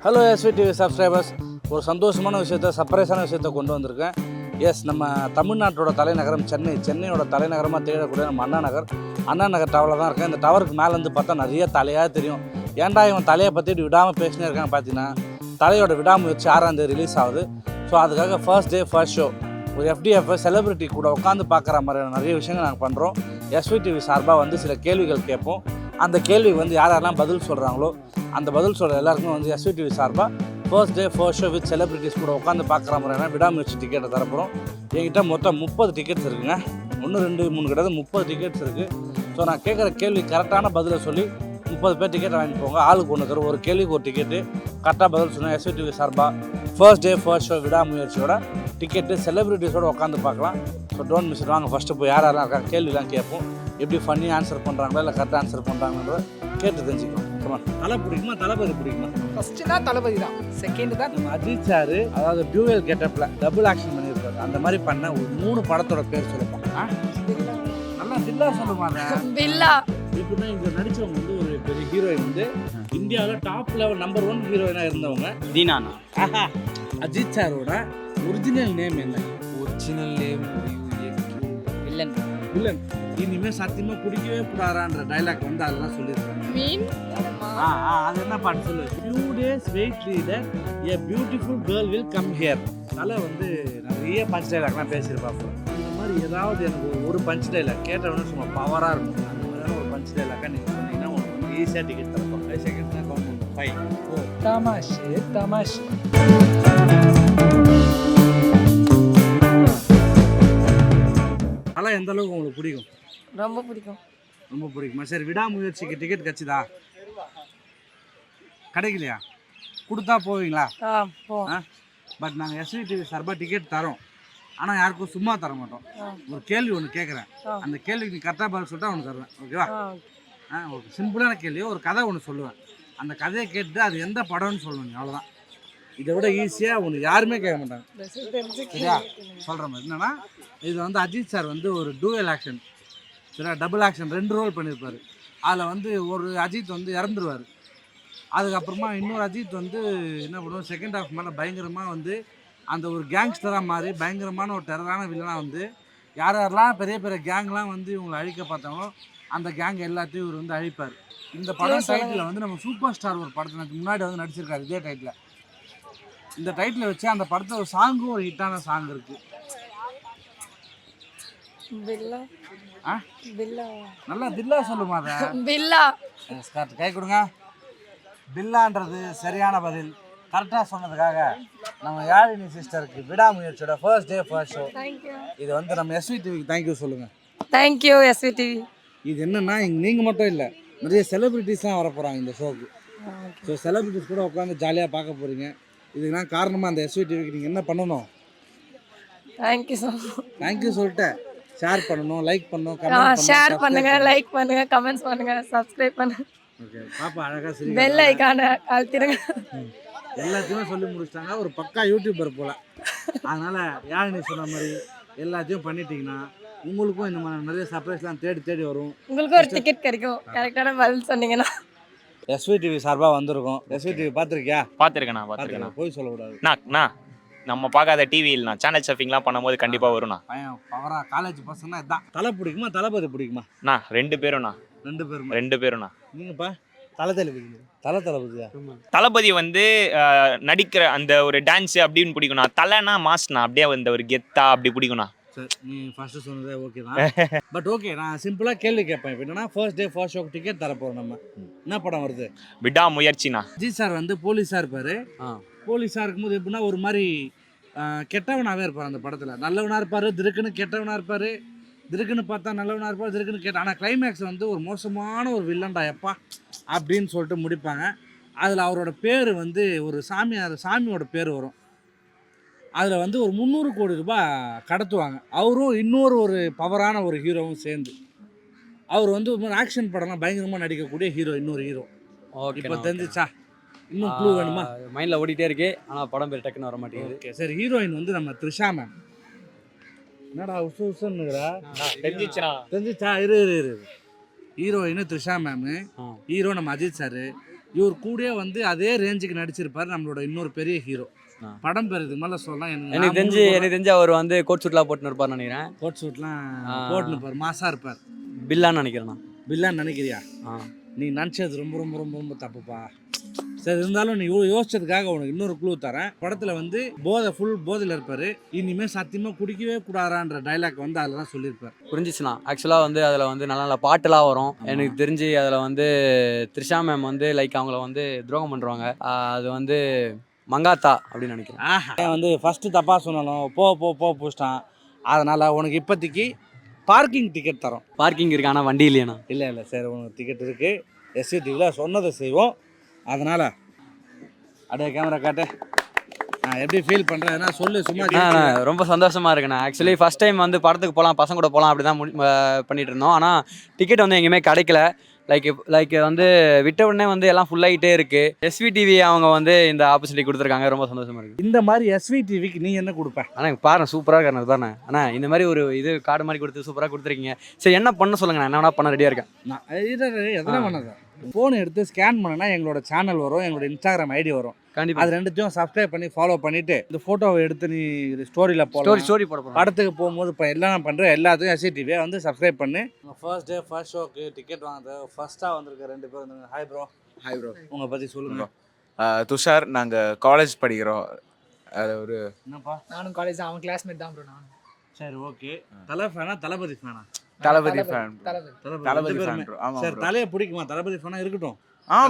Hello SV TV subscribers, ஒரு சந்தோஷமான விஷயத்தை, சர்ப்ரைஸான விஷயத்தை கொண்டு வந்திருக்கேன். எஸ், நம்ம தமிழ்நாட்டோட தலைநகரம் சென்னையோட தலைநகரமாக திகழக்கூடிய நம்ம அண்ணா நகர் டவரில் தான் இருக்கேன். இந்த டவருக்கு மேலேருந்து பார்த்தா நிறைய தலையாக தெரியும். ஏன்டா இவன் தலையை பற்றி விடாமல் பேசினே இருக்காங்க பார்த்தீங்கன்னா, தலையோட விடாமுயற்சி 6ஆம் தேதி ரிலீஸ் ஆகுது. ஸோ அதுக்காக ஃபர்ஸ்ட் டே ஃபர்ஸ்ட் ஷோ ஒரு FDF செலிபிரிட்டி கூட உட்காந்து பார்க்குற மாதிரியான நிறைய விஷயங்கள் நாங்கள் பண்ணுறோம். எஸ்வி டிவி சார்பாக சில கேள்விகள் கேட்போம். அந்த கேள்விக்கு யாரெல்லாம் பதில் சொல்கிறாங்களோ அந்த பதில் சொல்கிற எல்லாருக்கும் எஸ்வி டிவி சார்பாக first day first show with celebrities கூட உட்காந்து பார்க்குற மாதிரியான விடாமுயற்சி டிக்கெட்டை தரப்போகிறோம். என்கிட்ட மொத்தம் 30 டிக்கெட்ஸ் இருக்குங்க. 1 2 3 கிடையாது, 30 டிக்கெட்ஸ் இருக்குது. ஸோ நான் கேட்குற கேள்வி கரெக்டான பதிலை சொல்லி 30 பேர் டிக்கெட் வாங்கிட்டு போங்க. ஆளுக்கு ஒன்று தரும். ஒரு கேள்விக்கு ஒரு டிக்கெட்டு. கரெக்டாக பதில் சொன்னால் எஸ்வி டிவி சார்பாக ஃபர்ஸ்ட் டே ஃபர்ஸ்ட் ஷோ விடாமுயற்சியோட டிக்கெட்டு செலிபிரிட்டிஸோடு உட்காந்து பார்க்கலாம். So don't miss it. வாங்க ஃபஸ்ட்டு போய் யாரெல்லாம் இருக்காங்க கேள்விலாம் கேட்போம். எப்படி ஃபன்னி ஆன்சர் பண்ணுறாங்களா இல்லை கரெக்டாக ஆன்சர் பண்ணுறாங்கன்றத கேட்டு தெரிஞ்சுக்கலாம். தலை பிடிக்குமா தளபதி பிடிக்குமா? ஃபர்ஸ்ட்னா தளபதி தான், செகண்ட் தான் நம்ம அஜித் சார். அதாவது டியூவல் கெட்டப்பில் டபுள் ஆக்ஷன் பண்ணியிருக்காரு. அந்த மாதிரி பண்ண ஒரு 3 படத்தோட பேர் சொல்லுப்போம். நல்லா தில்லா சொல்லுவாங்க. பில்லா இப்படின்னா இங்கே நடித்தவங்க ஒரு பெரிய ஹீரோயின் இந்தியாவில் டாப் லெவல் நம்பர் 1 ஹீரோயினாக இருந்தவங்க தீனானா. அஜித் சாரோட ஒரிஜினல் நேம் என்ன? Original name villain. வில்லன். இனிமேல் சத்தியமாக பிடிக்கவே கூடாதான்ற டைலாக் அதெல்லாம் சொல்லியிருக்காங்க. மீன் அது என்ன பாட்டு சொல்லு? few days wait leader, a beautiful girl will come here. தலை நிறைய பஞ்ச் டைலாக்லாம் பேசியிருப்பாங்க. இந்த மாதிரி ஏதாவது எனக்கு ஒரு பஞ்ச் டைலாக் கேட்டவொடனே சும்மா பவராக இருக்கும். அந்த மாதிரியான ஒரு பஞ்ச் டைலாக்காக நீங்கள் சொன்னீங்கன்னா உங்களுக்கு ஈஸியாக டிக்கெட் தரப்போம். 5 செகண்ட்ஸ் தான் கவுண்ட் பண்ணுவோம். 5 4 தமாஷ். தலை எந்த அளவுக்கு உங்களுக்கு பிடிக்கும்? ரொம்ப பிடிக்கும். ரொம்ப பிடிக்குமா? சரி, விடாமுயற்சிக்கு டிக்கெட் கிடச்சிதா? கிடைக்கலையா? கொடுத்தா போவீங்களா? பட் நாங்கள் எஸ்வி டிவி சார்பாக டிக்கெட் தரோம். ஆனால் யாருக்கும் சும்மா தர மாட்டோம். ஒரு கேள்வி ஒன்று கேட்குறேன். அந்த கேள்விக்கு நீ கரெக்டாக பதில் சொல்லிட்டு அவனுக்கு தருவேன். ஓகேவா? ஒரு சிம்பிளான கேள்வி. ஒரு கதை ஒன்று சொல்லுவேன். அந்த கதையை கேட்டு அது எந்த படம்னு சொல்லுவீங்க. அவ்வளோதான். இதை விட ஈஸியாக ஒன்று யாருமே கேட்க மாட்டாங்க. சரியா? சொல்கிற மாதிரி என்னன்னா, இது அஜித் சார் ஒரு டூவல் ஆக்ஷன், சரியா, டபுள் ஆக்ஷன் 2 ரோல் பண்ணியிருப்பார். அதில் ஒரு அஜித் இறந்துருவார். அதுக்கப்புறமா இன்னொரு அஜித் என்ன பண்ணுவோம், செகண்ட் ஹாஃப் மேலே பயங்கரமாக அந்த ஒரு கேங்ஸ்டராக மாறி பயங்கரமான ஒரு டெரரான வில்லனாக யாரெல்லாம் பெரிய பெரிய கேங்லாம் இவங்களை அழிக்க பார்த்தாங்களோ அந்த கேங் எல்லாத்தையும் இவர் அழிப்பார். இந்த படம் டைட்டில் நம்ம சூப்பர் ஸ்டார் ஒரு படத்துக்கு முன்னாடி நடிச்சிருக்காரு இதே டைட்டில். இந்த டைட்டில் வச்சு அந்த படத்தில் ஒரு சாங்கும் ஒரு ஹிட்டான சாங் இருக்குது. நல்லா தில்லா சொல்லுமா? பில்லா கை கொடுங்க. பில்லான்றது சரியான பதில். கரெக்டாக சொன்னதுக்காக நம்ம யாழினி சிஸ்டருக்கு விடாமுயற்சியோட ஃபர்ஸ்ட் டே ஃபர்ஸ்ட் ஷோ இது நம்ம எஸ்வி டிவிக்கு தேங்க்யூ சொல்லுங்கள். Thank you SV TV. இது என்னென்னா நீங்கள் மட்டும் இல்லை, நிறைய செலிபிரிட்டிஸ்லாம் வர போகிறாங்க இந்த ஷோக்கு. ஸோ செலிபிரிட்டிஸ் கூட உட்காந்து ஜாலியாக பார்க்க போகிறீங்க. இதுக்கெல்லாம் காரணமாக அந்த எஸ்வி டிவிக்கு நீங்கள் என்ன பண்ணணும்? தேங்க்யூ சொல்லிட்டேன். ஷேர் பண்ணணும், லைக் பண்ணணும், ஷேர் பண்ணுங்க, லைக் பண்ணுங்க, கமெண்ட்ஸ் பண்ணுங்க, சப்ஸ்கிரைப் பண்ணுங்க. ஓகே, பாப்பா அழகா சரி பெல் ஐகானை அழுத்திடுங்க. எல்லாத்தையுமே சொல்லி முடிச்சிட்டாங்க. ஒரு பக்கா யூடியூபர் போல. அதனால யாழினி சொன்ன மாதிரி எல்லாத்தையும் பண்ணிட்டீங்கன்னா உங்களுக்கும் இந்த மாதிரி நிறைய சர்ப்ரைஸ்லாம் தேடி வரும். உங்களுக்கும் ஒரு டிக்கெட் கிடைக்கும் கரெக்டான பதில் சொன்னீங்கன்னா. எஸ்வி டிவி சார்பாக வந்திருக்கோம். எஸ்வி டிவி பார்த்துருக்கியா? பார்த்துருக்கேண்ணா. போய் சொல்லக்கூடாது. நான் நம்ம பார்க்காத டிவி இல்லைண்ணா. சேனல் சர்ஃபிங்லாம் பண்ணும்போது கண்டிப்பாக வரும்ண்ணா. பையன் பவரா காலேஜ் பசங்கன்னா இதான். தலை பிடிக்குமா தளபதி பிடிக்குமா? 2 பேரும்ண்ணா. 2 பேரும்ண்ணா. நீங்கப்பா? தளபதியா? தளபதி நடிக்கிற அந்த ஒரு டான்ஸ் அப்படின்னு பிடிக்கும்ண்ணா. தலைனா மாஸ்ண்ணா, அப்படியே ஒரு கெத்தா அப்படி பிடிக்கும்ண்ணா. சரி, நீ ஃபர்ஸ்ட் சொன்னதே ஓகே தான். பட் ஓகே, நான் சிம்பிளாக கேள்வி கேட்பேன். இப்போ என்னன்னா ஃபர்ஸ்ட் டே ஃபர்ஸ்ட் ஷோக்கு டிக்கெட் தரப்போகிறோம். நம்ம என்ன படம் வருது? விடாமுயற்சிண்ணா. அஜித் சார் போலீஸாக இருப்பார். போலீஸாக இருக்கும்போது எப்படின்னா ஒரு மாதிரி கெட்டவனாகவே இருப்பார் அந்த படத்தில். நல்லவனாக இருப்பார், திருக்குன்னு கெட்டவனாக இருப்பார், திருக்குன்னு பார்த்தா நல்லவனாக இருப்பார், திருக்குன்னு கேட்ட. ஆனால் கிளைமேக்ஸ் ஒரு மோசமான ஒரு வில்லன்டா எப்பா அப்படின்னு சொல்லிட்டு முடிப்பாங்க. அதில் அவரோட பேர் ஒரு சாமியோட பேர் வரும். அதில் ஒரு 300 கோடி ரூபாய் கடத்துவாங்க. அவரும் இன்னொரு ஒரு பவரான ஒரு ஹீரோவும் சேர்ந்து. அவர் ஒரு ஆக்ஷன் படம்லாம் பயங்கரமாக நடிக்கக்கூடிய இன்னொரு ஹீரோ. இப்போ தெரிஞ்சிச்சா? இன்னும் க்ளூ வேணுமா? மைண்டில் ஓடிட்டே இருக்கு, ஆனால் படம் பேர் டக்குன்னு வர மாட்டேங்குது. ஓகே, சரி. ஹீரோயின் நம்ம த்ரிஷா மேம். என்னடா உசுன்னுங்கிறா? தெரிஞ்சிச்சா? இரு. ஹீரோயின் த்ரிஷா மேமு, ஹீரோ நம்ம அஜித் சார், இவர் கூடயே வந்து அதே ரேஞ்சுக்கு நடிச்சிருப்பாரு நம்மளோட இன்னொரு பெரிய ஹீரோ. ஆ. படம் பேர் இதுக்கு மேலே சொல்லலாம். எனக்கு தெரிஞ்சு அவர் வந்து கோட் சூட்லாம் போட்டுன்னு இருப்பார்னு நினைக்கிறேன். கோட் சூட்லாம் ஆ. போட்டுன்னு இருப்பார், மாசா இருப்பார். பில்லான்னு நினைக்கிறேன் நான். பில்லான்னு நினைக்கிறியா? நீ நினச்சது ரொம்ப ரொம்ப ரொம்ப ரொம்ப தப்புப்பா. சரி, இருந்தாலும் நீ யோசிச்சதுக்காக உனக்கு இன்னொரு க்ளூ தரேன். படத்தில் வந்து ஃபுல் போதையில் இருப்பார். இனிமேல் சத்தியமாக குடிக்கவே கூடாதான்ற டைலாக் வந்து அதில் தான் சொல்லியிருப்பார். புரிஞ்சிச்சுண்ணா. ஆக்சுவலாக வந்து அதில் வந்து நல்ல நல்ல பாட்டெல்லாம் வரும். எனக்கு தெரிஞ்சு அதில் வந்து த்ரிஷா மேம் வந்து லைக் அவங்கள வந்து துரோகம் பண்ணுறாங்க. அது வந்து மங்காத்தா அப்படின்னு நினைக்கிறேன். ஏன் வந்து ஃபஸ்ட்டு தப்பாக சொன்னாலும் போச்சிட்டான். அதனால் உனக்கு இப்போதைக்கு பார்க்கிங் டிக்கெட் தரோம். பார்க்கிங் இருக்கு, ஆனால் வண்டி இல்லையாண்ணா. இல்லை சரி, உனக்கு டிக்கெட் இருக்குது. எஸ்சிடிவியில் சொன்னதை செய்வோம். அதனால் அப்படியே கேமரா காட்டு. எப்படி ஃபீல் பண்ணுறேன்னா சொல்லு சும்மா. ரொம்ப சந்தோஷமா இருக்குண்ணா. ஆக்சுவலி ஃபர்ஸ்ட் டைம் வந்து படத்துக்கு போகலாம், பசங்க கூட போகலாம் அப்படி தான் பண்ணிட்டு இருந்தோம். ஆனால் டிக்கெட் வந்து எங்கேயுமே கிடைக்கல. லைக் வந்து விட்ட உடனே வந்து எல்லாம் ஃபுல் ஆகிட்டே இருக்கு. SVTV அவங்க வந்து இந்த ஆப்பர்ச்சுனிட்டி கொடுத்துருக்காங்க. ரொம்ப சந்தோஷமா இருக்கு. இந்த மாதிரி SVTVக்கு நீ என்ன கொடுப்ப? ஆனால் பாருங்க, சூப்பராக இருக்காரு தானே அண்ணா. இந்த மாதிரி ஒரு இது கார்டு மாதிரி கொடுத்து சூப்பராக கொடுத்துருக்கீங்க. சரி, என்ன பண்ண சொல்லுங்க, நான் என்ன வேணா பண்ண ரெடியாக இருக்கேன். எதனா பண்ணது ஃபோன் எடுத்து ஸ்கேன் பண்ணனா எங்களோட சேனல் வரும், எங்களோட Instagram ID வரும். கண்டிப்பாக அது ரெண்டுத்தையும் சப்ஸ்கிரைப் பண்ணி ஃபாலோ பண்ணிட்டு இந்த ஃபோட்டோவை எடுத்து நீ ஸ்டோரியில் ஸ்டோரி போட போகிறோம். படத்துக்கு போகும்போது இப்போ எல்லாம் பண்ணுற எல்லாத்தையும் SCTV வந்து சப்ஸ்கிரைப் பண்ணு. ஃபர்ஸ்ட் டே ஃபர்ஸ்ட் ஷோக்கு டிக்கெட் வாங்குறது ஃபர்ஸ்ட்டாக வந்திருக்க 2 பேர் வந்து ஹாய் ப்ரோ. Hi bro. உங்களை பற்றி சொல்லுங்க. துஷார், நாங்கள் காலேஜ் படிக்கிறோம். அது ஒரு என்னப்பா? நானும் காலேஜ் அவன் கிளாஸ்மேட் தான் ப்ரோ. நானும். சரி, ஓகே. தலை ஃபேனா தளபதி ஃபேனா? தளபதி ஃபேன். தளபதி. தளபதி ரெண்டு ஃபேன் பேருமே. ப்ரோ. ஆமாம் சரி, ப்ரோ. தலையை பிடிக்குமா? தளபதி ஃபேனா இருக்கட்டும்.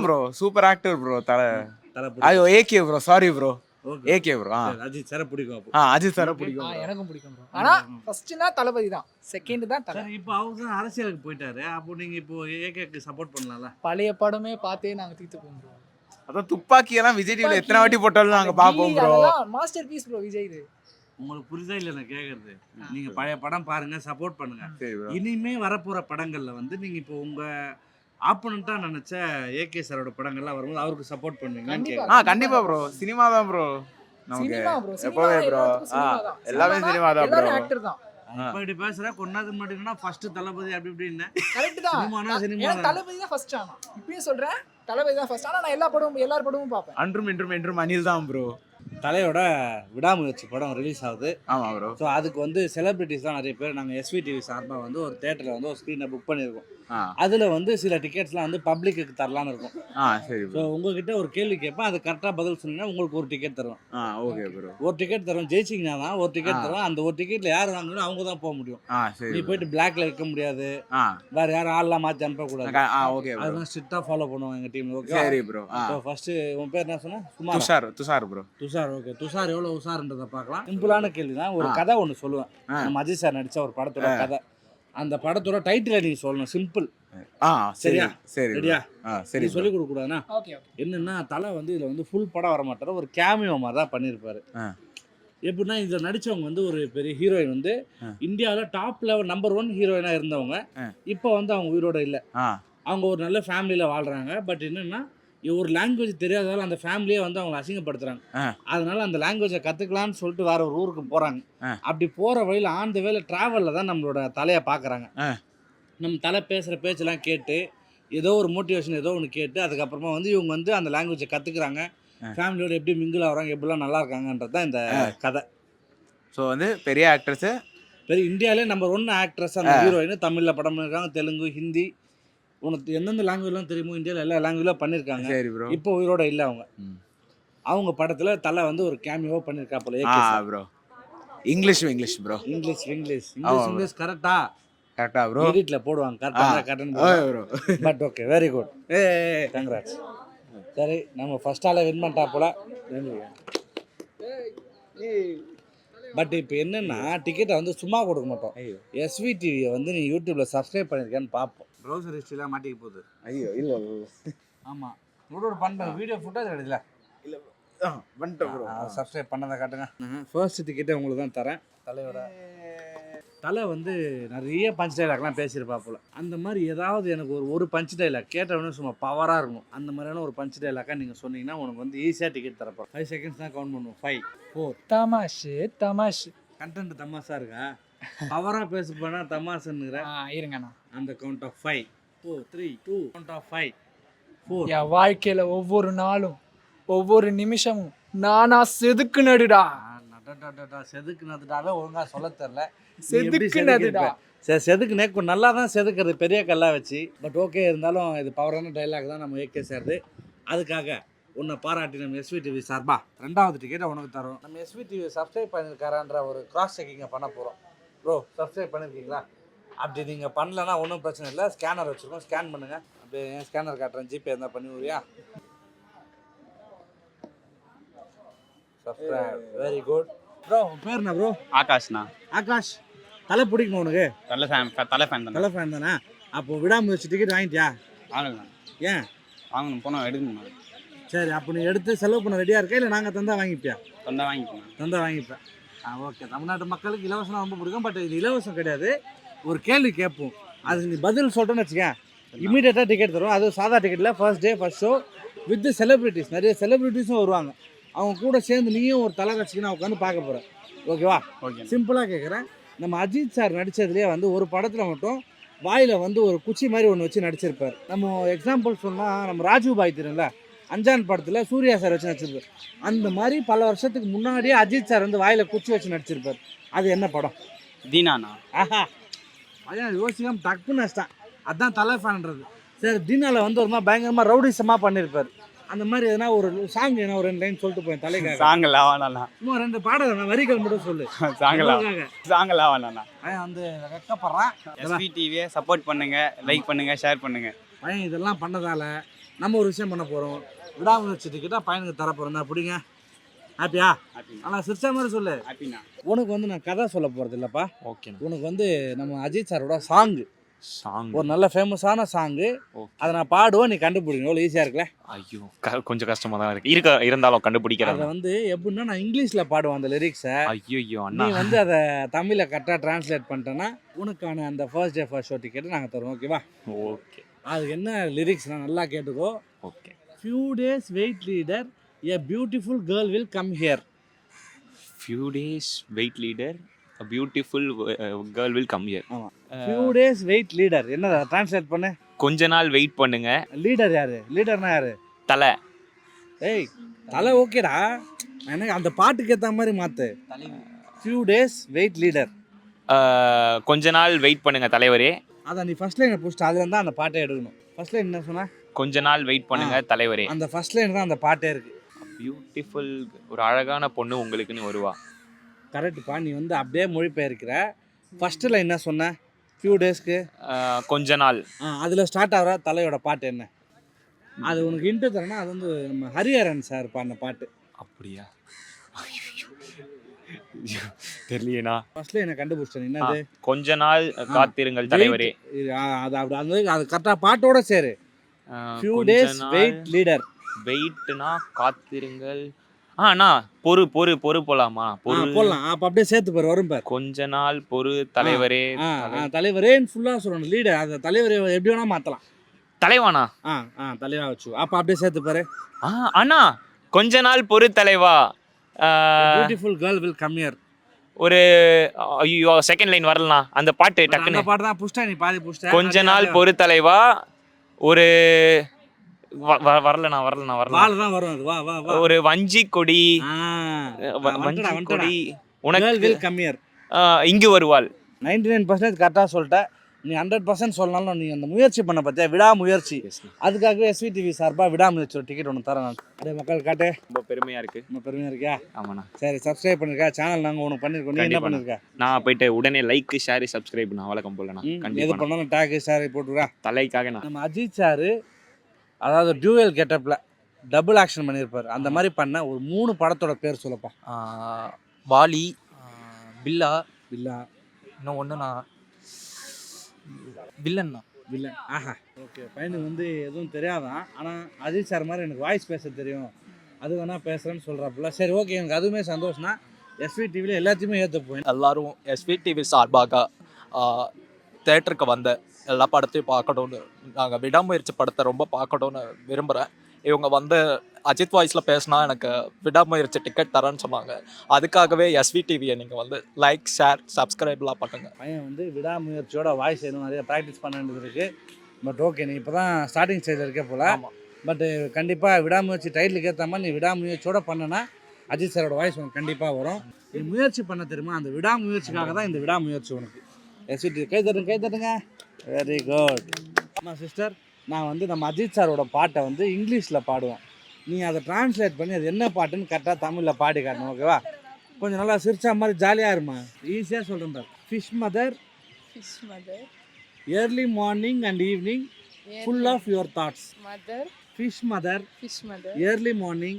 Bro super actor bro. Thalapathy. ஐயோ AK bro, sorry bro. Okay. AK bro. சரி, அஜித் சாரை பிடிக்கும் அப்போ. அஜித் சாரை பிடிக்கும். எனக்கும் பிடிக்கும் ப்ரோ. ஆனா ஃபர்ஸ்ட்னா தளபதி தான், செகண்ட் தான் தலை. சரி, இப்போ அவர் தான் அரசியலுக்கு போயிட்டாரு. அப்போ நீங்கள் இப்போ AKக்கு சப்போர்ட் பண்ணலாம்ல? பழைய படமே பார்த்தே நாங்க தீத்து போவோம் ப்ரோ. அதான் துப்பாக்கி எல்லாம் விஜய் டிவில எத்தனை வாட்டி போட்டாலும் நாங்கள் பார்ப்போம் bro. Masterpiece bro Vijay. இது உங்களுக்கு புரிதா இல்லை நான் கேட்கறது? நீங்கள் பழைய படம் பாருங்க, சப்போர்ட் பண்ணுங்க. சரி ப்ரோ. இனிமே வரப்போற படங்கள்ல வந்து நீங்க இப்போ உங்க ஆப்போனண்டா நினைச்ச AK சாரோட படங்கள்லாம் வரும்போது அவருக்கு சப்போர்ட் பண்ணுவீங்கன்னு கேட்குறேன். கண்டிப்பா ப்ரோ. சினிமா தான் ப்ரோ நமக்கு சினிமா ப்ரோ. எப்போவே ப்ரோ. எல்லாமே சினிமா தான் ப்ரோ. எல்லாரும் ஆக்டர் தான். இப்போ இப்படி பேசுற கொண்டாது முன்னாடினா ஃபர்ஸ்ட் தளபதி அப்படி இப்படின்னு. கரெக்ட் தான். சினிமானா சினிமா எனக்கு தளபதி தான் ஃபர்ஸ்ட். ஆனா இப்பயும் சொல்றேன், தளபதி தான் ஃபர்ஸ்ட். ஆனா நான் எல்லார் படமும் பார்ப்பேன். அன்றும் இன்றும் அனில் தான் ப்ரோ. தலையோட விடாமுயற்சி படம் ரிலீஸ் ஆகுது. ஆமா ப்ரோ. ஸோ அதுக்கு வந்து செலிபிரிட்டிஸ் தான் நிறைய பேர் நாங்கள் SVTV சார்பாக வந்து ஒரு தேட்டரில் வந்து ஒரு ஸ்க்ரீனை புக் பண்ணியிருக்கோம். அதில் வந்து சில டிக்கெட்ஸ்லாம் வந்து பப்ளிக்கு தரலான்னு இருக்கும். சரி ஸோ உங்ககிட்ட ஒரு கேள்வி கேட்பேன், அது கரெக்டாக பதில் சொன்னீங்கன்னா உங்களுக்கு ஒரு டிக்கெட் தருவோம். Okay bro. ஒரு டிக்கெட் தருவோம், ஜெயிச்சிங்கன்னா தான் ஒரு டிக்கெட் தருவோம். அந்த ஒரு டிக்கெட்டில் யார் வாங்கணும் அவங்க தான் போக முடியும். சரி. நீ போயிட்டு பிளாக்ல வைக்க முடியாது, வேற யாரும் ஆள்லாம் மாற்றி அனுப்பக்கூடாது. Okay bro. அதெல்லாம் ஸ்ட்ரிக்டாக ஃபாலோ பண்ணுவோம் எங்கள் டீம். ஓகே சரி ப்ரோ. ஸோ ஃபர்ஸ்ட் உன் பேர் என்ன சொன்ன? துஷார் ப்ரோ. துஷார். ஓகே, துஷார் எவ்வளோ உஷார்ன்றதை பார்க்கலாம். சிம்பிளான கேள்வி தான். ஒரு கதை ஒன்று சொல்லுவேன். நம்ம அஜித் சார் நடித்த ஒரு படத்தோட கதை. அந்த படத்தோட டைட்டிலை நீங்கள் சொல்லணும். சிம்பிள். சரியா? சரி. ரெடியா? சரி. சொல்லிக் கொடுக்கூடாதுண்ணா. Okay okay. என்னன்னா தலை வந்து இதில் வந்து ஃபுல் படம் வர மாட்டார், ஒரு கேமியோ மாதிரி தான் பண்ணியிருப்பாரு. எப்படின்னா இதில் நடித்தவங்க வந்து ஒரு பெரிய ஹீரோயின் வந்து இந்தியாவில் டாப் லெவல் நம்பர் 1 ஹீரோயினாக இருந்தவங்க. இப்போ வந்து அவங்க உயிரோட இல்லை. அவங்க ஒரு நல்ல ஃபேமிலியில் வாழ்கிறாங்க. பட் என்னென்னா ஒரு லாங்குவேஜ் தெரியாததால் அந்த ஃபேமிலியே வந்து அவங்களை அசிங்கப்படுத்துறாங்க. அதனால அந்த லாங்குவேஜை கற்றுக்கலான்னு சொல்லிட்டு வேற ஒரு ஊருக்கு போகிறாங்க. அப்படி போகிற வழியில் ஆன் த வேல ட்ராவலில் தான் நம்மளோட தலையை பார்க்குறாங்க. நம்ம தலை பேசுகிற பேச்செல்லாம் கேட்டு ஏதோ ஒரு மோட்டிவேஷன் ஏதோ ஒன்று கேட்டு அதுக்கப்புறமா வந்து இவங்க வந்து அந்த லாங்குவேஜை கற்றுக்குறாங்க. ஃபேமிலியோட எப்படி மிங்கிள் ஆகிறாங்க, எப்படிலாம் நல்லா இருக்காங்கன்றது தான் இந்த கதை. ஸோ வந்து பெரிய ஆக்ட்ரஸு, பெரிய இந்தியாவிலே நம்பர் 1 ஆக்ட்ரஸ் அந்த ஹீரோயின். தமிழில் படம் பண்ணியிருக்காங்க, தெலுங்கு, ஹிந்தி, உனக்கு எந்தெந்த லாங்குவேஜ்லாம் தெரியுமோ இந்தியாவில் எல்லா லாங்குவேஜ்லாம் பண்ணியிருக்காங்க. சரி ப்ரோ. இப்போ உயிரோட இல்லை அவங்க. அவங்க படத்தில் தலை வந்து ஒரு கேமியோவாக பண்ணியிருக்காப்புல. Bro English bro. இங்கிலீஷ் கரெக்டா ப்ரோ. எடிட்டில் போடுவாங்க கரெக்டாக bro. But okay, very good, congrats. சரி, நம்ம ஃபர்ஸ்ட் ஆளை வின் பண்ணிட்டா போல. பட் இப்போ என்னன்னா டிக்கெட்டை வந்து சும்மா கொடுக்க மாட்டோம். SVTVயை வந்து நீ யூடியூப்பில் சப்ஸ்கிரைப் பண்ணியிருக்கேன்னு பார்ப்போம். ப்ரௌசர் ஹிஸ்ட்ரிலாம் மாட்டிக்க போகுது. ஐயோ இல்லை. ஆமாம், உங்களோட பண்ணுறேன் வீடியோ ஃபுட்டேஜ் கிடையாது. இல்லை வந்துட்டோம் ப்ரோ. சப்ஸ்கிரைப் பண்ணதை காட்டுங்க. ஃபர்ஸ்ட் டிக்கெட்டை உங்களுக்கு தான் தரேன். தலை வந்து நிறைய பஞ்ச் டைலாக்லாம் பேசியிருப்பா போல. அந்த மாதிரி ஏதாவது எனக்கு ஒரு பஞ்ச் டைலாக் கேட்டவொடனே சும்மா பவராக இருக்கும். அந்த மாதிரியான ஒரு பஞ்ச் டைலாக்காக நீங்கள் சொன்னீங்கன்னா உனக்கு வந்து ஈஸியாக டிக்கெட் தரப்போம். 5 செகண்ட்ஸ் தான் கவுண்ட் பண்ணுவோம். 5 4. தமாஷு. கண்டென்ட் தமாஷா இருக்கா? பவராக பேச போனால் தமாஷுங்கிற. இருங்கண்ணா. அந்த கவுண்ட் ஆஃப் 5 4 3 2 கவுண்ட் ஆஃப் 5 என் வாழ்க்கையில ஒவ்வொரு நாளும் ஒவ்வொரு நிமிஷமும் நானா செதுக்குனடுடா. செதுக்குனதுடாவே ஒழுங்கா சொல்ல தெரியல. செதுக்குனதுடா. சரி செதுக்குனே நல்லா தான் செதுக்குறது பெரிய கல்லாக வச்சு. பட் ஓகே, இருந்தாலும் இது பவரான டைலாக் தான் நம்ம ஏகே சார்து. அதுக்காக உன்னை பாராட்டி நம்ம எஸ்வி டிவி சார்பா 2வது டிக்கெட்டை உனக்கு தரோம். நம்ம எஸ்வி டிவி சப்ஸ்கிரைப் பண்ணியிருக்காரான்ற ஒரு கிராஸ் செக்கிங்கை பண்ண போகிறோம். ப்ரோ சப்ஸ்கிரைப் பண்ணியிருக்கீங்களா? அப்படி நீங்கள் பண்ணலன்னா ஒன்றும் பிரச்சனை இல்லை, ஸ்கேனர் வச்சுருக்கோம், ஸ்கேன் பண்ணுங்கள். அப்படியே என் ஸ்கேனர் காட்டுறேன், ஜிபே இருந்தால் பண்ணி விடுறியா? Subscribe, very good. ப்ரோ பேர் என்ன ப்ரோ? ஆகாஷ்ண்ணா. ஆகாஷ், தலை பிடிக்குமா உனக்கு? தலை ஃபேன் தானே. தலை ஃபேன் தானே? அப்போ விடாமுயற்சி டிக்கெட் வாங்கிட்டியா? வாங்கலாம். ஏன் வாங்கணும், போனால் எடுக்கணும். சரி, அப்போ நீ எடுத்து செலவு பண்ண ரெடியாக இருக்கா இல்லை நாங்கள் தந்தா வாங்கிப்பியா? தந்தா வாங்கிக்கலாம். தந்தா வாங்கிப்பேன். ஓகே, தமிழ்நாட்டு மக்களுக்கு இலவசம் ரொம்ப பிடிக்கும். பட் இது இலவசம் கிடையாது. ஒரு கேள்வி கேட்போம், அதுக்கு நீ பதில் சொல்லிட்டேன்னு வச்சுக்கேன், இமீடியட்டாக டிக்கெட் தரும். அது சாதா டிக்கெட்டில் first day first show with celebrities. நிறைய செலிப்ரிட்டிஸும் வருவாங்க. அவங்க கூட சேர்ந்து நீயும் ஒரு தலை ரசிக்கணும் உட்காந்து பார்க்க போகிறேன். ஓகேவா? ஓகே. சிம்பிளாக கேட்குறேன். நம்ம அஜித் சார் நடித்ததுலேயே வந்து ஒரு படத்தில் மட்டும் வாயில் வந்து ஒரு குச்சி மாதிரி ஒன்று வச்சு நடிச்சிருப்பார். நம்ம எக்ஸாம்பிள் சொன்னால் நம்ம ராஜீவ் பாய் தெரியும்ல, அஞ்சான் படத்தில் சூர்யா சார் வச்சு நடிச்சிருப்பார். அந்த மாதிரி பல வருஷத்துக்கு முன்னாடியே அஜித் சார் வந்து வாயில் குச்சி வச்சு நடிச்சிருப்பார். அது என்ன படம்? தீனாண்ணா. ஆஹா, அதான் யோசிக்காம டக்குன்னு நஷ்டம். அதுதான் தலை ஃபேன்றது. சரி, தீனாவில் வந்து ஒரு மாதிரி பயங்கரமாக ரவுடிசமாக பண்ணியிருப்பார். அந்த மாதிரி எதனா ஒரு சாங் என்ன ஒரு 2 லைன் சொல்லிட்டு போய் தலைக்காக. சாங்கெல்லாம் வேணாண்ணா. சும்மா 2 பாடல் வரிகள் மட்டும் சொல்லு. சாங்கெல்லாம் வேணாண்ணா. பையன் வந்து வெக்கப்படுறான். எஸ்வி டிவியை சப்போர்ட் பண்ணுங்க, லைக் பண்ணுங்க, ஷேர் பண்ணுங்க. பையன் இதெல்லாம் பண்ணதால நம்ம ஒரு விஷயம் பண்ண போகிறோம். விடாமுயற்சி டிக்கெட்டாக பையனுக்கு தரப்போகிறேன். அப்படிங்க ஹாப்பியா? ஆனால் சிரிச்சா மாதிரி சொல்லு. ஹாப்பிண்ணா. உனக்கு வந்து நான் கதை சொல்ல போகிறது இல்லைப்பா. ஓகே. உனக்கு வந்து நம்ம அஜித் சாரோட சாங்கு, சாங் ஒரு நல்ல ஃபேமஸான சாங்கு. அதை நான் பாடுவேன், நீ கண்டுபிடிக்கணும். எவ்வளோ ஈஸியாக இருக்குல்ல? ஐயோ, கொஞ்சம் கஷ்டமாக தான் இருந்தாலும் கண்டுபிடிக்கிறேன். அதை வந்து எப்படின்னா நான் இங்கிலீஷில் பாடுவேன் அந்த லிரிக்ஸை. ஐயோ நீ அண்ணா, வந்து அதை தமிழில் கரெக்டாக ட்ரான்ஸ்லேட் பண்ணிட்டேன்னா உனக்கான அந்த first day first show ticket நாங்கள் தருவோம். ஓகேவா? ஓகே அதுக்கு என்ன லிரிக்ஸ்னால் நல்லா கேட்டுக்கோ. Okay. Few days wait leader, a beautiful girl will come here. Few days wait leader, a beautiful girl will come here. ஆமாம், few days wait leader என்னடா translate பண்ணு. கொஞ்ச நாள் வெயிட் பண்ணுங்க. லீடர் யாரு? லீடர்னா யாரு? தலை. ஏய், தலை ஓகேடா, எனக்கு அந்த பாட்டுக்கு ஏற்ற மாதிரி மாற்று. few days wait leader. கொஞ்ச நாள் வெயிட் பண்ணுங்க தலைவரே. அதான் நீ ஃபர்ஸ்ட் லைனை பிடிச்சிட்டு அதுல இருந்தால் அந்த பாட்டே எடுக்கணும். ஃபர்ஸ்ட் லைன் என்ன சொன்னா? கொஞ்ச நாள் வெயிட் பண்ணுங்க தலைவரே. அந்த ஃபர்ஸ்ட் லைன் தான் அந்த பாட்டே இருக்கு. பியூட்டிஃபுல், ஒரு அழகான பொண்ணு உங்களுக்குன்னு வருவா. கரெக்டுப்பா, நீ வந்து அப்படியே மொழிபெயர்க்கிற. ஃபர்ஸ்ட் லைன் என்ன சொன்ன? ஃபியூ டேஸ்க்கு கொஞ்ச நாள். அதில் ஸ்டார்ட் ஆகிற தலையோட பாட்டு என்ன? அது உனக்கு இன்ட்டு தரேன்னா அது வந்து நம்ம ஹரிஹரன் சார் பாடின பாட்டு. அப்படியா? தெரியலையேண்ணா. ஃபர்ஸ்ட் லைனை கண்டுபிடிச்சேன். என்னது? கொஞ்ச நாள் காத்திருங்கள் தலைவரே. அது அப்படி அது கரெக்டாக பாட்டோட சேரு. Few days wait leader. வெயிட்னா காத்திருங்கள். அண்ணா, பொறு பொறு பொறு போலாமா? பொறு போடலாம். அப்போ அப்படியே சேர்த்து பாரு, வரும் பாரு. கொஞ்ச நாள் பொறு தலைவரே. தலைவரேன்னு ஃபுல்லாக சொல்லணும். லீடர் அந்த தலைவரை எப்படி வேணா மாற்றலாம். தலைவானா? தலைவா வச்சு அப்போ அப்படியே சேர்த்து பாரு. அண்ணா, கொஞ்ச நாள் பொறு தலைவா. Beautiful girl will come here. ஒரு ஐயோ செகண்ட் லைன் வரலண்ணா. அந்த பாட்டு டக்குன்னு பாட்டு தான் புஷ்டா, நீ பாதி புஷ்டா. கொஞ்ச நாள் பொறு தலைவா. ஒரு வரலண்ணா. வாழ தான் வரும் அது. வா வா வா. ஒரு வஞ்சி கொடி. வஞ்சி கொடி உனக்கு வில் கம் ஹியர். இங்கு வருவாள். 99% கரெக்டாக சொல்லிட்டேன். நீ 100% சொல்லனாலும் நீ அந்த முயற்சி பண்ண பார்த்தியா, விடாமுயற்சி. அதுக்காகவே எஸ்வி டிவி சார்பாக விடாமுயற்சி ஒரு டிக்கெட் ஒன்று தரேன். அப்படியே மக்கள் காட்டு. ரொம்ப பெருமையாக இருக்குது. ரொம்ப பெருமையாக இருக்கியா? ஆமாண்ணா. சரி, சப்ஸ்கிரைப் பண்ணிருக்கா சேனல்? நாங்கள் உனக்கு பண்ணியிருக்கோம். நீ என்ன பண்ணிருக்க? நான் போயிட்டு உடனே லைக் ஷேர் சப்ஸ்கிரைப் நான் வழக்கம் போலண்ணா. எது கண்டிப்பாக பண்ணாலும் டேக் ஷேர் போட்டுருக்கா தலைக்காக. நான் நம்ம அஜித் சார் அதாவது டியூவல் கெட்டப்பில் டபுள் ஆக்ஷன் பண்ணியிருப்பார். அந்த மாதிரி பண்ண ஒரு 3 படத்தோட பேர் சொல்லப்பா. வாலி, பில்லா. பில்லா. இன்னும் ஒன்றுண்ணா, வில்லன்னா. வில்லன். ஆஹா, ஓகே. பையனுக்கு வந்து எதுவும் தெரியாதான். ஆனால் அஜித் சார் மாதிரி எனக்கு வாய்ஸ் பேச தெரியும், அது வேணால் பேசுகிறேன்னு சொல்கிறாப்புல. சரி, ஓகே, எனக்கு அதுவுமே சந்தோஷம்னா எஸ்வி டிவியில் எல்லாத்தையுமே ஏற்றுப்போம். எல்லாரும் எஸ்வி டிவி சார்பாக தேட்டருக்கு வந்த எல்லா படத்தையும் பார்க்கணுன்னு, நாங்கள் விடாமுயற்சி படத்தை ரொம்ப பார்க்கணுன்னு விரும்புகிறேன். இவங்க வந்து அஜித் வாய்ஸில் பேசினா எனக்கு விடாமுயற்சி டிக்கெட் தரேன்னு சொன்னாங்க. அதுக்காகவே எஸ்வி டிவியை நீங்கள் வந்து லைக் ஷேர் சப்ஸ்கிரைப்லாம் பண்ணுங்கள். பையன் வந்து விடாமுயற்சியோட வாய்ஸ் எதுவும் நிறைய ப்ராக்டிஸ் பண்ண வேண்டியது இருக்குது. பட் ஓகே, நீ இப்போ தான் ஸ்டார்டிங் ஸ்டேஜில் இருக்க போல். பட்டு கண்டிப்பாக விடாமுயற்சி டைட்டிலுக்கு ஏற்ற மாதிரி நீ விடாமுயற்சியோட பண்ணனா அஜித் சாரோட வாய்ஸ் உனக்கு கண்டிப்பாக வரும். நீ முயற்சி பண்ண தெரியுமா, அந்த விடாமுயற்சிக்காக தான் இந்த விடாமுயற்சி உனக்கு. எஸ்விடி கை தட்டுங்க. Very good. ஆமாம் சிஸ்டர், நான் வந்து நம்ம அஜித் சாரோட பாட்டை வந்து இங்கிலீஷில் பாடுவேன். நீ அதை டிரான்ஸ்லேட் பண்ணி அது என்ன பாட்டுன்னு கரெக்டாக தமிழில் பாடி காட்டணும், ஓகேவா? கொஞ்சம் நல்லா சிரிச்சா மாதிரி ஜாலியாக இருமா. ஈஸியாக சொல்கிறேன் பார். Fish mother early morning and evening full of your thoughts. Fish mother early morning.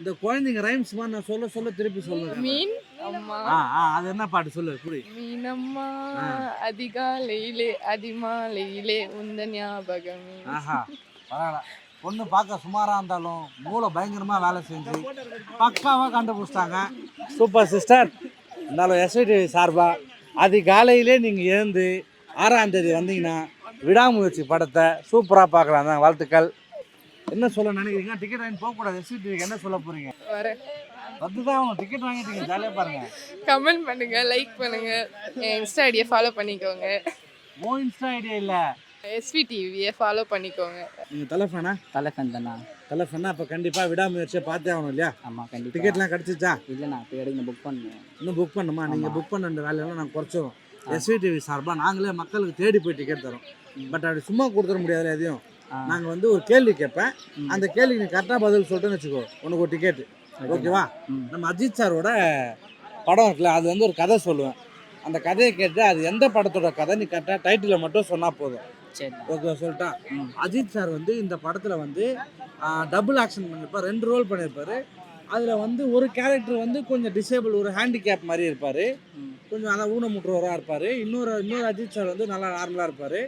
இந்த குழந்தைங்க ரைம்ஸ் மாதிரி நான் சொல்ல திருப்பி சொல்லுங்க. மீன் அம்மா அது என்ன பாட்டு சொல்லு புரி. மீனம்மா அதிகாலையிலே அதிமாலையிலே உந்த ஞாபகமே. ஆஹா பரவாயில்ல. பொண்ணு பார்க்க சுமாராக இருந்தாலும் மூளை பயங்கரமாக வேலை செஞ்சு பக்காவாக கண்டுபிடிச்சிட்டாங்க. Super sister. இருந்தாலும் எஸ்ஐடி சார்பாக அதிகாலையிலே நீங்கள் எழுந்து 6ஆம் தேதி வந்தீங்கன்னா விடாமுயற்சி படத்தை சூப்பராக பார்க்கலாம் தான். வாழ்த்துக்கள். என்ன சொல்ல நினைக்கிறீங்க? டிக்கெட் வாங்கி போகக்கூடாது. எஸ்விடிக்கு என்ன சொல்ல போகிறீங்க? அதுதான் டிக்கெட் வாங்கிட்டீங்க, ஜாலியாக பாருங்கள். கமெண்ட் பண்ணுங்க, லைக் பண்ணுங்க, என் இன்ஸ்டா ஐடியை ஃபாலோ பண்ணிக்கோங்க. ஓ இன்ஸ்டா ஐடியா இல்லை, எஸ்வி டிவியை ஃபாலோ பண்ணிக்கோங்க. நீங்கள் தலைஃபேனா? தலைஃபேன் தானா? தலைஃபேனா அப்போ கண்டிப்பாக விடாமுயற்சியை பார்த்தே ஆகணும் இல்லையா? ஆமாம் கண்டிப்பாக. டிக்கெட்லாம் கிடச்சிச்சா? இல்லைண்ணா இப்போ எடுங்க புக் பண்ணுவேன். இன்னும் புக் பண்ணுமா? நீங்கள் புக் பண்ண வேலையெல்லாம் நாங்கள் குறைச்சிடும். எஸ்வி டிவி சார்பாக நாங்களே மக்களுக்கு தேடி போய் டிக்கெட் தரோம். பட் அப்படி சும்மா கொடுத்துட முடியாதுல்ல எதையும். நாங்கள் வந்து ஒரு கேள்வி கேட்பேன், அந்த கேள்விக்கு நீ கரெக்டாக பதில் சொல்லிட்டேன்னு வச்சுக்கோ, உனக்கு ஒரு டிக்கெட்டு, ஓகேவா? நம்ம அஜித் சாரோட படம் இருக்குல்ல, அது வந்து ஒரு கதை சொல்லுவேன். அந்த கதையை கேட்டு அது எந்த படத்தோட கதை நீ கரெக்டாக டைட்டில் மட்டும் சொன்னால் போதும். சரி ஓகே சொல்லிட்டா? அஜித் சார் வந்து இந்த படத்தில் வந்து டபுள் ஆக்ஷன் பண்ணியிருப்பார், 2 ரோல் பண்ணியிருப்பார். அதில் வந்து ஒரு கேரக்டர் வந்து கொஞ்சம் டிசேபிள், ஒரு ஹேண்டிகேப் மாதிரி இருப்பார், கொஞ்சம் அதான் ஊனமுற்றவராக இருப்பார். இன்னொரு அஜித் சார் வந்து நல்லா நார்மலாக இருப்பார்.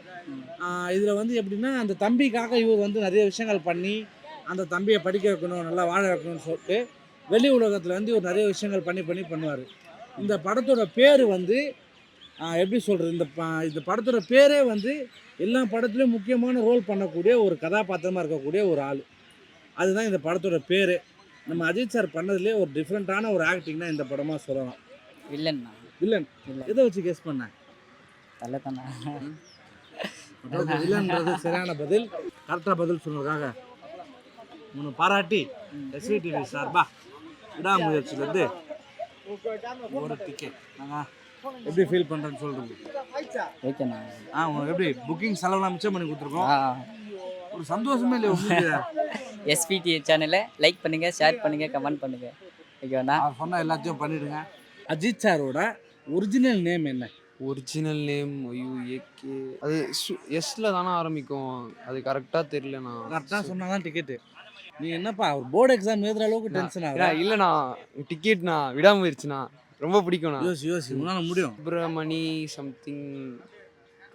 இதில் வந்து எப்படின்னா அந்த தம்பிக்காக இவர் வந்து நிறைய விஷயங்கள் பண்ணி அந்த தம்பியை படிக்க வைக்கணும், நல்லா வாழ வைக்கணும்னு சொல்லிட்டு வெளி உலகத்தில் வந்து இவர் நிறைய விஷயங்கள் பண்ணுவார். இந்த படத்தோட பேர் வந்து எப்படி சொல்கிறது, இந்த படத்தோட பேரே வந்து எல்லா படத்துலையும் முக்கியமான ரோல் பண்ணக்கூடிய ஒரு கதாபாத்திரமாக இருக்கக்கூடிய ஒரு ஆள். அதுதான் இந்த படத்தோட பேர். நம்ம அஜித் சார் பண்ணதுலேயே ஒரு டிஃப்ரெண்ட்டான ஒரு ஆக்டிங்னா இந்த படமாக சொல்லலாம். வில்லன் எதை வச்சு கெஸ் பண்ண? தலை தானே. வில்லன்றது சரியான பதில். கரெக்டாக பதில் சொன்னதுக்காக உன்னை பாராட்டி எஸ்வி டிவி சார்பா விடாமுயற்சியிலேருந்து ஒரு டிக்கெட் நாங்கள் எப்படி ஃபீல் பண்ணுறேன்னு சொல்கிறது. ஓகேண்ணா. உனக்கு எப்படி புக்கிங் செலவுலாம் மிச்சம் பண்ணி கொடுத்துருக்கோம். ஒரு சந்தோஷமே இல்லையா உங்களுக்கு? எஸ்பிடி சேனலை லைக் பண்ணுங்க, ஷேர் பண்ணுங்க, கமெண்ட் பண்ணுங்க, ஓகேண்ணா. அவர் சொன்ன எல்லாத்தையும் பண்ணிடுங்க. அஜித் சாரோட ஒரிஜினல் நேம் என்ன? ஒரிஜினல் நேம் ஏகே, அது எஸ்ல தானே ஆரம்பிக்கும், அது கரெக்டாக தெரியலண்ணா. கரெக்டாக சொன்னால் தான் டிக்கெட்டு. நீ என்னப்பா ஒரு போர்டு எக்ஸாம் எழுதுற அளவுக்கு டென்ஷன் ஆகுது? இல்லைண்ணா, டிக்கெட்ண்ணா விடாமுயற்சிண்ணா, ரொம்ப பிடிக்கும்ண்ணா. யோசி உன்னால முடியும். சுப்பிரமணி சம்திங்,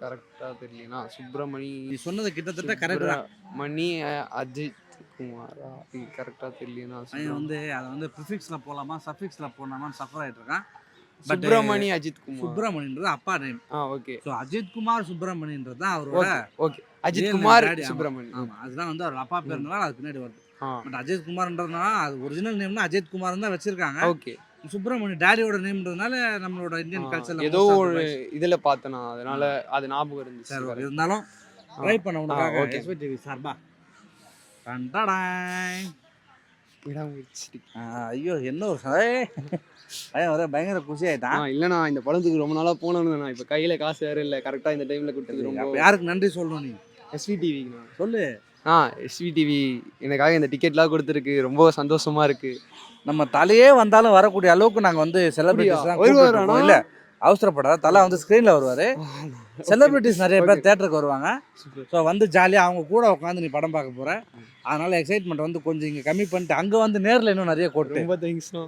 கரெக்டாக தெரியலண்ணா. சுப்பிரமணி, நீ சொன்னது கிட்டத்தட்ட கரெக்டா. மணி அஜித் குமாரா, கரெக்டாக தெரியலண்ணா. வந்து அதை வந்து ப்ரிஃபிக்ஸில் போகலாமா சஃபிக்ஸில் போகலாமான்னு சஃபர் ஆகிட்டு இருக்கான். சுப்பிரமணி அஜித் குமார். சுப்பிரமணின்றது அப்பா name. Okay. So Ajith Kumar சுப்பிரமணின்றது தான் அவரோட. ஓகே, அஜித் குமார் சுப்பிரமணி. ஆமாம், அதுதான் வந்து அவர் அப்பா பேருனால அது பின்னாடி வருது. பட் அஜித் குமார்ன்றதுனால அது ஒரிஜினல் நேம்னா அஜித் குமார் தான் வச்சிருக்காங்க. ஓகே. சுப்பிரமணி டேடியோட நேம்ன்றதுனால நம்மளோட இந்தியன் கல்ச்சர்ல ஏதோ ஒரு இதில் பார்த்தேனா, அதனால அது ஞாபகம் இருந்துச்சு. சார் இருந்தாலும் ட்ரை பண்ண உனக்காக எஸ்வி டிவி சார்பா விடாமுயற்சி. ஐயோ என்ன ஒரு பையன் வர பயங்கர குஷி ஆயிட்டான். இல்லைண்ணா, இந்த படத்துக்கு ரொம்ப நாளாக போனோம்ண்ணா, இப்போ கையில் காசு வேறு இல்லை, கரெக்டாக இந்த டைமில் கொடுத்தது ரொம்ப. யாருக்கு நன்றி சொல்லணும் நீ? எஸ்வி டிவிக்குண்ணா. சொல்லு. எஸ்வி டிவி எனக்காக இந்த டிக்கெட்லாம் கொடுத்துருக்கு, ரொம்ப சந்தோஷமா இருக்கு. நம்ம தலையே வந்தாலும் வரக்கூடிய அளவுக்கு நாங்கள் வந்து செலிபிரிட்டிஸ்லாம் இல்லை, அவசரப்படாத. தலை வந்து ஸ்க்ரீனில் வருவார். செலிபிரிட்டிஸ் நிறைய பேர் தேட்டருக்கு வருவாங்க. ஸோ வந்து ஜாலியாக அவங்க கூட உட்காந்து நீ படம் பார்க்க போகிற. அதனால் எக்ஸைட்மெண்ட் வந்து கொஞ்சம் இங்கே கம்மி பண்ணிட்டு அங்கே வந்து நேரில் இன்னும் நிறைய கொட்டு. ரொம்ப தேங்க்ஸ்ண்ணா.